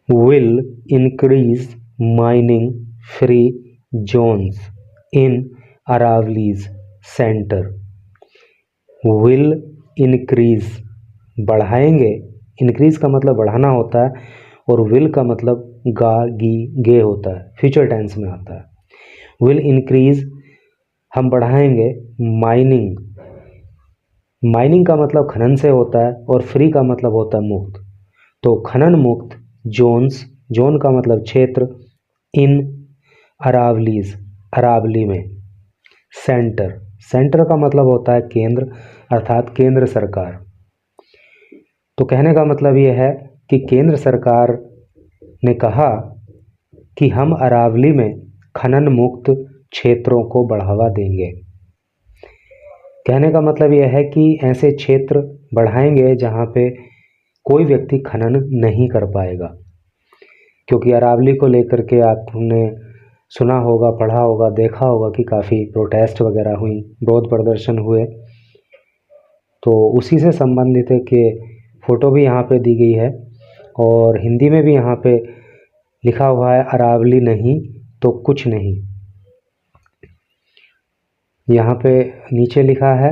will increase mining free zones in Aravali's center. will increase बढ़ाएंगे, increase का मतलब बढ़ाना होता है और will का मतलब गा गी गे होता है, फ्यूचर टेंस में आता है। will increase हम बढ़ाएंगे माइनिंग, माइनिंग का मतलब खनन से होता है और फ्री का मतलब होता है मुक्त, तो खनन मुक्त जोन्स, जोन का मतलब क्षेत्र, इन अरावलीज अरावली में, सेंटर, सेंटर का मतलब होता है केंद्र अर्थात केंद्र सरकार। तो कहने का मतलब यह है कि केंद्र सरकार ने कहा कि हम अरावली में खनन मुक्त क्षेत्रों को बढ़ावा देंगे। कहने का मतलब यह है कि ऐसे क्षेत्र बढ़ाएंगे जहाँ पे कोई व्यक्ति खनन नहीं कर पाएगा, क्योंकि अरावली को लेकर के आपने सुना होगा, पढ़ा होगा, देखा होगा कि काफ़ी प्रोटेस्ट वगैरह हुई, विरोध प्रदर्शन हुए। तो उसी से संबंधित के फ़ोटो भी यहाँ पे दी गई है और हिंदी में भी यहाँ पे लिखा हुआ है अरावली नहीं तो कुछ नहीं। यहाँ पे नीचे लिखा है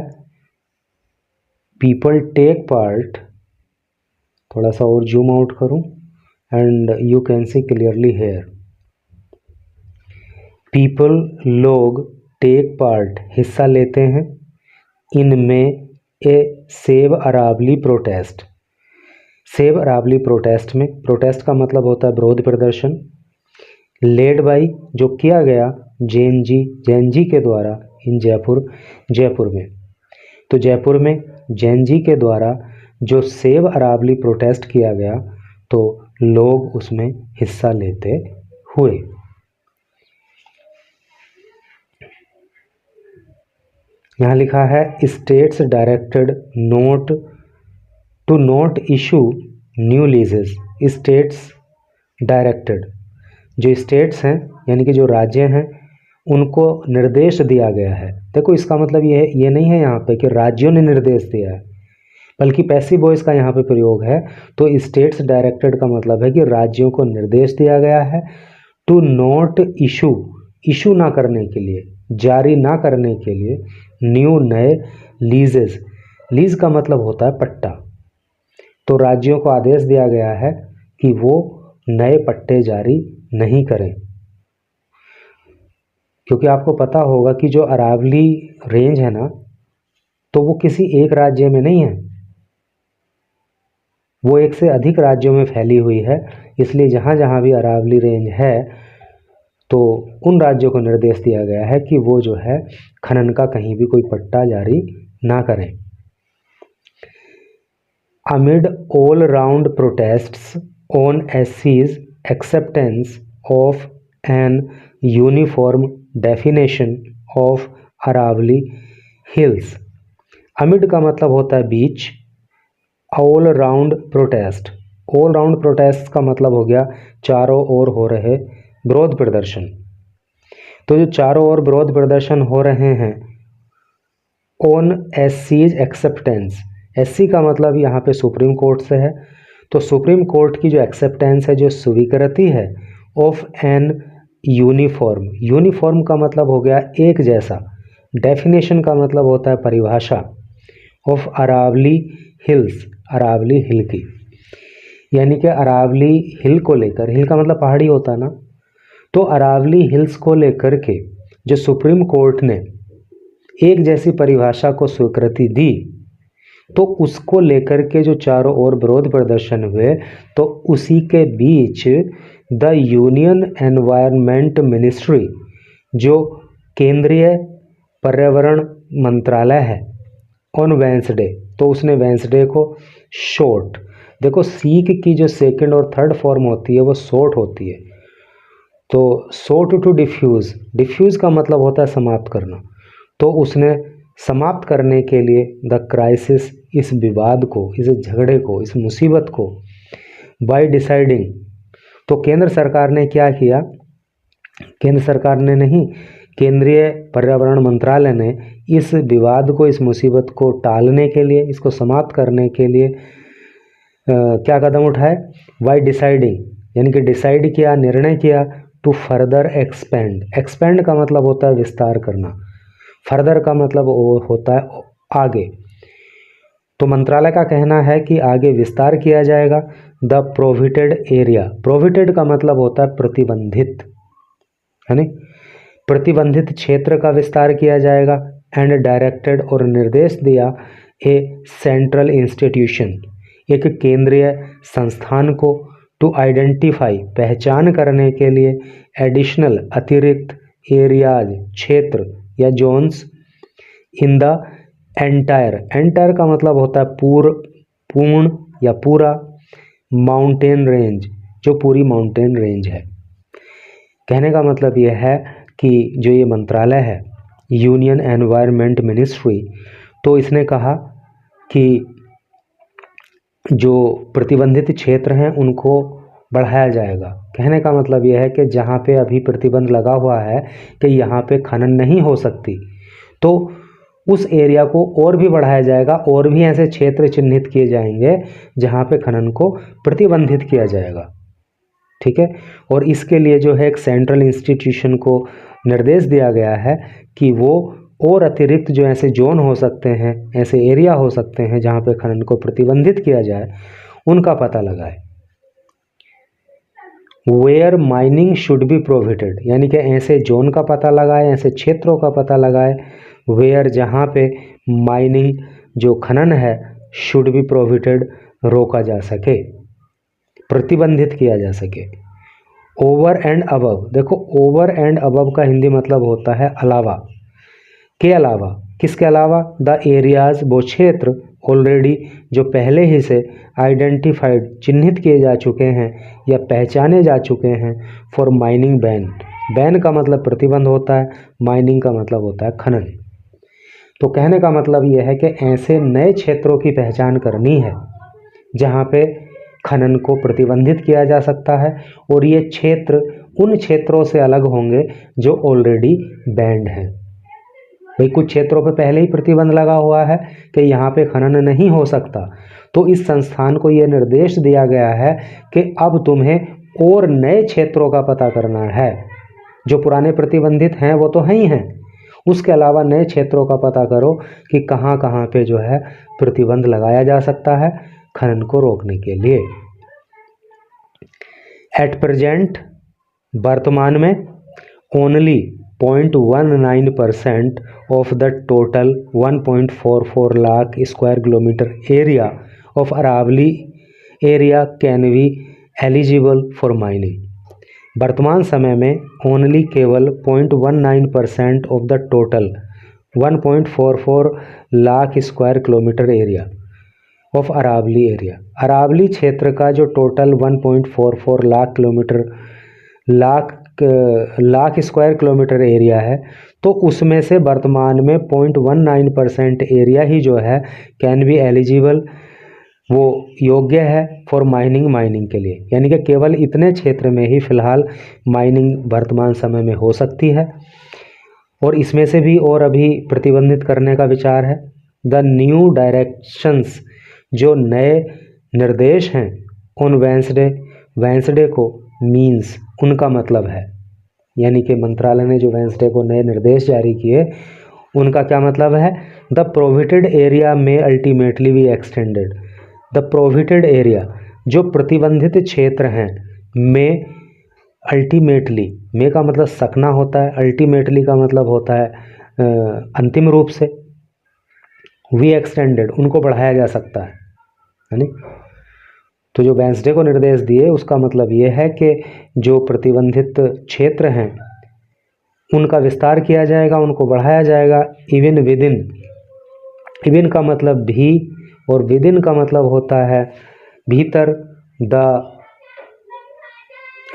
पीपल टेक पार्ट, थोड़ा सा और जूम आउट करूँ and you can see clearly here, people लोग टेक पार्ट हिस्सा लेते हैं, इनमें a save Aravalli protest, save Aravalli protest में, प्रोटेस्ट का मतलब होता है विरोध प्रदर्शन, लेड बाई जो किया गया जैन जी के द्वारा, इन जयपुर, जयपुर में, तो जयपुर में जैन जी के द्वारा जो सेव अरावली प्रोटेस्ट किया गया तो लोग उसमें हिस्सा लेते हुए। यहाँ लिखा है states directed not to not issue new leases, states directed, जो स्टेट्स हैं यानी कि जो राज्य हैं उनको निर्देश दिया गया है। देखो इसका मतलब ये नहीं है यहाँ पे कि राज्यों ने निर्देश दिया है, बल्कि पैसिव वॉइस का यहाँ पे प्रयोग है। तो स्टेट्स डायरेक्टेड का मतलब है कि राज्यों को निर्देश दिया गया है टू नॉट इशू, इशू ना करने के लिए, जारी ना करने के लिए, न्यू नए लीजेस, लीज का मतलब होता है पट्टा, तो राज्यों को आदेश दिया गया है कि वो नए पट्टे जारी नहीं करें। क्योंकि आपको पता होगा कि जो अरावली रेंज है ना, तो वो किसी एक राज्य में नहीं है, वो एक से अधिक राज्यों में फैली हुई है। इसलिए जहाँ जहाँ भी अरावली रेंज है तो उन राज्यों को निर्देश दिया गया है कि वो जो है खनन का कहीं भी कोई पट्टा जारी ना करें। Amid all-round protests on SC's acceptance of an uniform definition of Aravali Hills, amid का मतलब होता है बीच, all round protest, all round protest का मतलब हो गया चारों ओर हो रहे विरोध प्रदर्शन। तो जो चारों ओर विरोध प्रदर्शन हो रहे हैं on SC's acceptance, एससी का मतलब यहाँ पे सुप्रीम कोर्ट से है, तो सुप्रीम कोर्ट की जो एक्सेप्टेंस है, जो स्वीकृति है, ऑफ एन यूनिफॉर्म, यूनिफॉर्म का मतलब हो गया एक जैसा, डेफिनेशन का मतलब होता है परिभाषा, ऑफ अरावली हिल्स, अरावली हिल की, यानी कि अरावली हिल को लेकर, हिल का मतलब पहाड़ी होता है ना, तो अरावली हिल्स को लेकर के जो सुप्रीम कोर्ट ने एक जैसी परिभाषा को स्वीकृति दी, तो उसको लेकर के जो चारों ओर विरोध प्रदर्शन हुए, तो उसी के बीच द यूनियन एनवायरनमेंट मिनिस्ट्री, जो केंद्रीय पर्यावरण मंत्रालय है, ऑन वेंसडे, तो उसने वेंसडे को शॉर्ट, देखो सीक की जो सेकंड और थर्ड फॉर्म होती है वो शॉर्ट होती है, तो शॉर्ट टू डिफ्यूज़, डिफ्यूज़ का मतलब होता है समाप्त करना, तो उसने समाप्त करने के लिए द क्राइसिस, इस विवाद को, इस झगड़े को, इस मुसीबत को, बाय डिसाइडिंग, तो केंद्र सरकार ने क्या किया, केंद्र सरकार ने नहीं, केंद्रीय पर्यावरण मंत्रालय ने इस विवाद को, इस मुसीबत को टालने के लिए, इसको समाप्त करने के लिए क्या कदम उठाए, बाय डिसाइडिंग, यानी कि डिसाइड किया, निर्णय किया टू फर्दर एक्सपेंड। एक्सपेंड का मतलब होता है विस्तार करना, फर्दर का मतलब वो होता है आगे। तो मंत्रालय का कहना है कि आगे विस्तार किया जाएगा। द प्रोहिबिटेड एरिया, प्रोहिबिटेड का मतलब होता है प्रतिबंधित, है नहीं, प्रतिबंधित क्षेत्र का विस्तार किया जाएगा। एंड डायरेक्टेड, और निर्देश दिया, ए सेंट्रल इंस्टीट्यूशन, एक केंद्रीय संस्थान को, टू आइडेंटिफाई, पहचान करने के लिए, एडिशनल, अतिरिक्त, एरियाज, क्षेत्र या zones, in the entire, entire का मतलब होता है पूर्ण या पूरा, माउंटेन रेंज, जो पूरी माउंटेन रेंज है। कहने का मतलब यह है कि जो ये मंत्रालय है, यूनियन एनवायरनमेंट मिनिस्ट्री, तो इसने कहा कि जो प्रतिबंधित क्षेत्र हैं उनको बढ़ाया जाएगा। कहने का मतलब यह है कि जहाँ पे अभी प्रतिबंध लगा हुआ है कि यहाँ पे खनन नहीं हो सकती, तो उस एरिया को और भी बढ़ाया जाएगा, और भी ऐसे क्षेत्र चिन्हित किए जाएंगे जहाँ पे खनन को प्रतिबंधित किया जाएगा। ठीक है, और इसके लिए जो है एक सेंट्रल इंस्टीट्यूशन को निर्देश दिया गया है कि वो और अतिरिक्त जो ऐसे जोन हो सकते हैं, ऐसे एरिया हो सकते हैं जहाँ पे खनन को प्रतिबंधित किया जाए, उनका पता लगाए। Where mining should be prohibited, यानी कि ऐसे जोन का पता लगाए, ऐसे क्षेत्रों का पता लगाए, वेयर जहाँ पे माइनिंग जो खनन है, शुड बी प्रोहिबिटेड, रोका जा सके, प्रतिबंधित किया जा सके। ओवर एंड अबव, देखो ओवर एंड अबव का हिंदी मतलब होता है अलावा, के अलावा, किसके अलावा, द एरियाज, वो क्षेत्र, ऑलरेडी, जो पहले ही से, आइडेंटिफाइड, चिन्हित किए जा चुके हैं या पहचाने जा चुके हैं, फॉर माइनिंग बैन, बैन का मतलब प्रतिबंध होता है, माइनिंग का मतलब होता है खनन। तो कहने का मतलब यह है कि ऐसे नए क्षेत्रों की पहचान करनी है जहाँ पे खनन को प्रतिबंधित किया जा सकता है, और ये क्षेत्र उन क्षेत्रों से अलग होंगे जो ऑलरेडी बैंड हैं। भाई कुछ क्षेत्रों पे पहले ही प्रतिबंध लगा हुआ है कि यहाँ पे खनन नहीं हो सकता, तो इस संस्थान को ये निर्देश दिया गया है कि अब तुम्हें और नए क्षेत्रों का पता करना है। जो पुराने प्रतिबंधित हैं वो तो हैं ही हैं, उसके अलावा नए क्षेत्रों का पता करो कि कहाँ कहाँ पे जो है प्रतिबंध लगाया जा सकता है खनन को रोकने के लिए। एट प्रेजेंट, वर्तमान में, only 0.19% of the total 1.44 lakh square kilometre area of Aravalli area can be eligible for mining. वर्तमान समय में ओनली केवल 0.19% of the total 1.44 lakh square kilometre area of Aravalli area, Aravalli क्षेत्र का जो total 1.44 lakh square kilometre area है, तो उसमें से वर्तमान में 0.19% एरिया ही जो है कैन बी एलिजिबल, वो योग्य है फॉर माइनिंग के लिए, यानी कि केवल इतने क्षेत्र में ही फिलहाल माइनिंग वर्तमान समय में हो सकती है, और इसमें से भी और अभी प्रतिबंधित करने का विचार है। द न्यू डायरेक्शंस, जो नए निर्देश हैं, ऑन वेंसडे को, मीन्स, उनका मतलब है, यानी कि मंत्रालय ने जो वेंसडे को नए निर्देश जारी किए उनका क्या मतलब है, द प्रोहिबिटेड एरिया में ultimately be extended, the prohibited area, जो प्रतिबंधित क्षेत्र हैं, में अल्टीमेटली, में का मतलब सकना होता है, अल्टीमेटली का मतलब होता है अंतिम रूप से, वी एक्सटेंडेड, उनको बढ़ाया जा सकता है नहीं। तो जो वेंसडे को निर्देश दिए उसका मतलब ये है कि जो प्रतिबंधित क्षेत्र हैं उनका विस्तार किया जाएगा, उनको बढ़ाया जाएगा। इवन विदिन, इवन का मतलब भी, और विदिन का मतलब होता है भीतर, द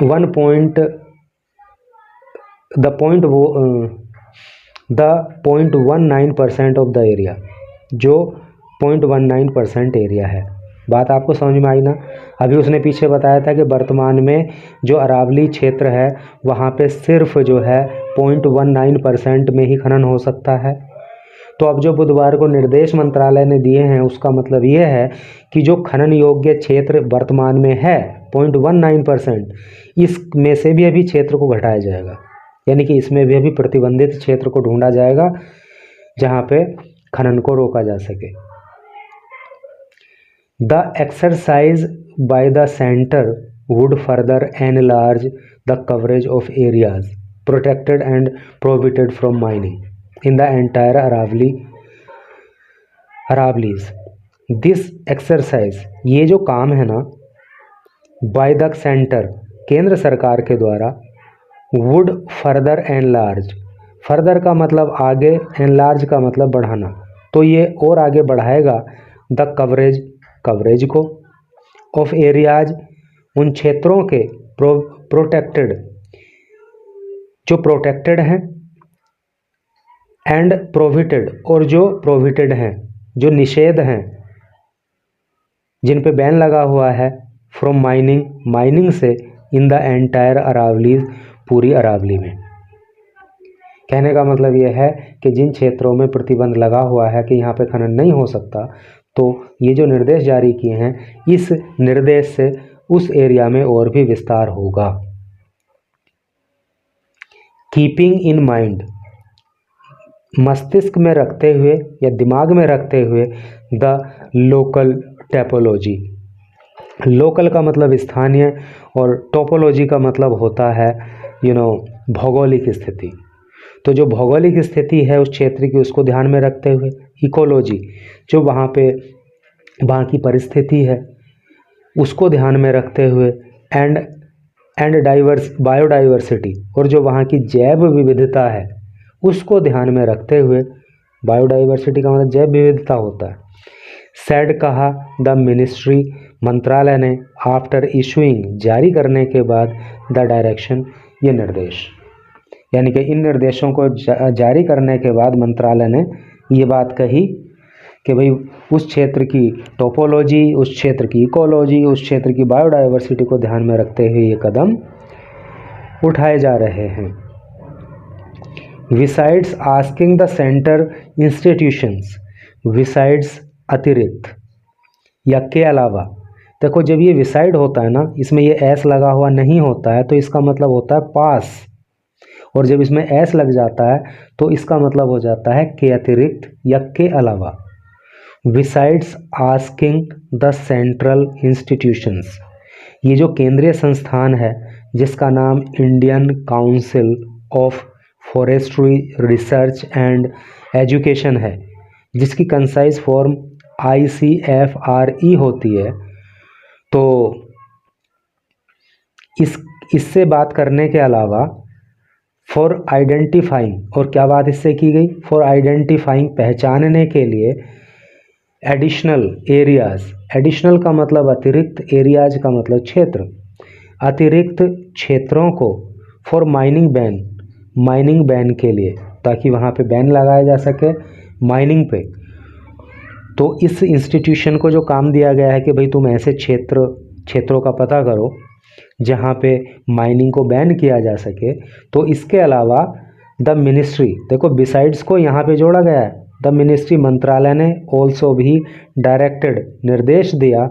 0.19% ऑफ द एरिया, जो 0.19% एरिया है। बात आपको समझ में आई ना। अभी उसने पीछे बताया था कि वर्तमान में जो अरावली क्षेत्र है वहाँ पे सिर्फ जो है 0.19% में ही खनन हो सकता है। तो अब जो बुधवार को निर्देश मंत्रालय ने दिए हैं उसका मतलब ये है कि जो खनन योग्य क्षेत्र वर्तमान में है 0.19%, इसमें से भी अभी क्षेत्र को घटाया जाएगा, यानी कि इसमें भी अभी प्रतिबंधित क्षेत्र को ढूंढा जाएगा जहाँ पे खनन को रोका जा सके। The exercise by the centre would further enlarge the coverage of areas protected and prohibited from mining in the entire Aravallis. This exercise, ये जो काम है ना, by the center, केंद्र सरकार के द्वारा, would further enlarge, further का मतलब आगे, enlarge का मतलब बढ़ाना, तो ये और आगे बढ़ाएगा the coverage को of areas, उन क्षेत्रों के प्रोटेक्टेड, जो प्रोटेक्टेड हैं, एंड प्रोहिबिटेड, और जो प्रोहिबिटेड हैं, जो निषेध हैं, जिन पे बैन लगा हुआ है, फ्रॉम माइनिंग से, इन द एंटायर अरावली, पूरी अरावली में। कहने का मतलब यह है कि जिन क्षेत्रों में प्रतिबंध लगा हुआ है कि यहाँ पे खनन नहीं हो सकता, तो ये जो निर्देश जारी किए हैं, इस निर्देश से उस एरिया में और भी विस्तार होगा। कीपिंग इन माइंड, मस्तिष्क में रखते हुए या दिमाग में रखते हुए, द लोकल टोपोलॉजी, लोकल का मतलब स्थानीय और टोपोलॉजी का मतलब होता है भौगोलिक स्थिति। तो जो भौगोलिक स्थिति है उस क्षेत्र की, उसको ध्यान में रखते हुए, इकोलॉजी, जो वहाँ पे वहाँ की परिस्थिति है उसको ध्यान में रखते हुए, एंड बायोडाइवर्सिटी, और जो वहाँ की जैव विविधता है उसको ध्यान में रखते हुए, बायोडाइवर्सिटी का मतलब जैव विविधता होता है। सेड कहा द मिनिस्ट्री, मंत्रालय ने, आफ्टर इशूइंग, जारी करने के बाद, द डायरेक्शन, ये निर्देश, यानी कि इन निर्देशों को जारी करने के बाद मंत्रालय ने ये बात कही कि भाई उस क्षेत्र की टोपोलॉजी, उस क्षेत्र की इकोलॉजी, उस क्षेत्र की बायोडाइवर्सिटी को ध्यान में रखते हुए ये कदम उठाए जा रहे हैं। विसाइड्स आस्किंग द सेंटर इंस्टीट्यूशंस, विसाइड्स अतिरिक्त या के अलावा, देखो जब ये विसाइड होता है ना, इसमें ये एस लगा हुआ नहीं होता है, तो इसका मतलब होता है पास, और जब इसमें एस लग जाता है तो इसका मतलब हो जाता है के अतिरिक्त या के अलावा। विसाइड्स आस्किंग द सेंट्रल इंस्टीट्यूशंस, ये जो केंद्रीय संस्थान है जिसका नाम Indian council of forestry research and education है, जिसकी कंसाइज फॉर्म ICFRE होती है, तो इससे बात करने के अलावा फॉर आइडेंटिफाइंग, और क्या बात इससे की गई, फॉर आइडेंटिफाइंग, पहचानने के लिए, एडिशनल एरियाज, एडिशनल का मतलब अतिरिक्त, एरियाज का मतलब क्षेत्र, अतिरिक्त क्षेत्रों को, फॉर माइनिंग बैन के लिए, ताकि वहाँ पे बैन लगाया जा सके माइनिंग पे। तो इस इंस्टीट्यूशन को जो काम दिया गया है कि भाई तुम ऐसे क्षेत्रों का पता करो जहाँ पे माइनिंग को बैन किया जा सके। तो इसके अलावा द मिनिस्ट्री, देखो बिसाइड्स को यहाँ पे जोड़ा गया है, द मिनिस्ट्री, मंत्रालय ने, ऑल्सो भी डायरेक्टेड, निर्देश दिया,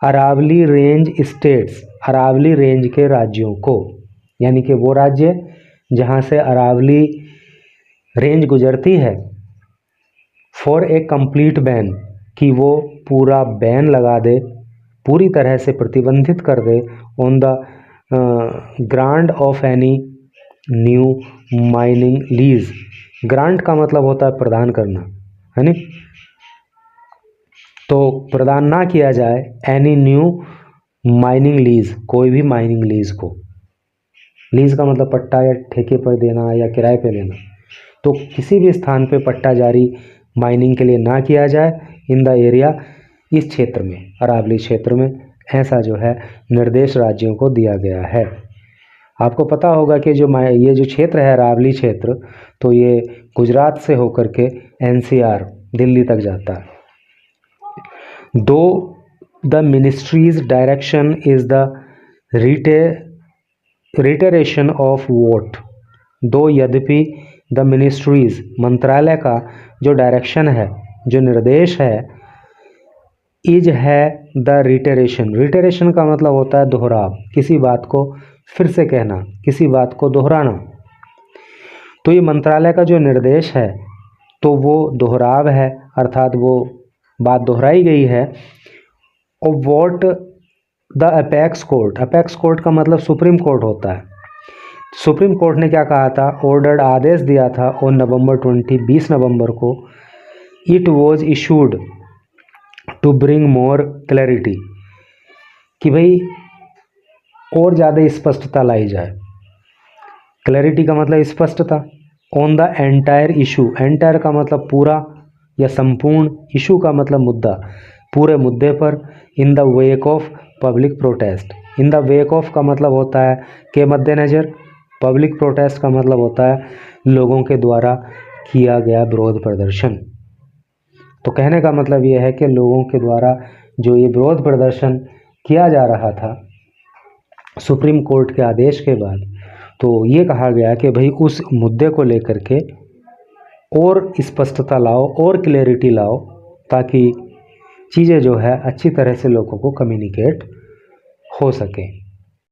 Aravalli range states, Aravalli range के राज्यों को, यानी कि वो राज्य जहाँ से अरावली रेंज गुजरती है, फॉर ए कंप्लीट बैन, कि वो पूरा बैन लगा दे, पूरी तरह से प्रतिबंधित कर दे, on the grant of any new mining lease. Grant का मतलब होता है प्रदान करना, है नी, तो प्रदान ना किया जाए एनी न्यू माइनिंग लीज, कोई भी माइनिंग लीज को, लीज का मतलब पट्टा या ठेके पर देना या किराए पे लेना, तो किसी भी स्थान पे पट्टा जारी माइनिंग के लिए ना किया जाए इन द एरिया, इस क्षेत्र में, अरावली क्षेत्र में, ऐसा जो है निर्देश राज्यों को दिया गया है। आपको पता होगा कि ये जो क्षेत्र है अरावली क्षेत्र, तो ये गुजरात से होकर के NCR दिल्ली तक जाता है। Though the ministry's direction is the reiteration of vote, though यद्यपि द मिनिस्ट्रीज, मंत्रालय का जो डायरेक्शन है, जो निर्देश है, इज है द रिटेरेशन। रिटेरेशन का मतलब होता है दोहराव, किसी बात को फिर से कहना, किसी बात को दोहराना। तो ये मंत्रालय का जो निर्देश है तो वो दोहराव है, अर्थात वो बात दोहराई गई है। और what the apex court, apex court का मतलब सुप्रीम कोर्ट होता है। सुप्रीम कोर्ट ने क्या कहा था, ऑर्डर्ड आदेश दिया था ऑन नवंबर 20 नवंबर को, it was issued to bring more clarity, कि भाई और ज़्यादा स्पष्टता लाई जाए। क्लैरिटी का मतलब स्पष्टता। On the entire issue, entire का मतलब पूरा या संपूर्ण, इशू का मतलब मुद्दा, पूरे मुद्दे पर। In the wake of public protest, in the wake of का मतलब होता है के मद्देनज़र, पब्लिक प्रोटेस्ट का मतलब होता है लोगों के द्वारा किया गया विरोध प्रदर्शन। तो कहने का मतलब यह है कि लोगों के द्वारा जो ये विरोध प्रदर्शन किया जा रहा था सुप्रीम कोर्ट के आदेश के बाद, तो ये कहा गया कि भाई उस मुद्दे को लेकर के और स्पष्टता लाओ और क्लैरिटी लाओ, ताकि चीज़ें जो है अच्छी तरह से लोगों को कम्युनिकेट हो सके।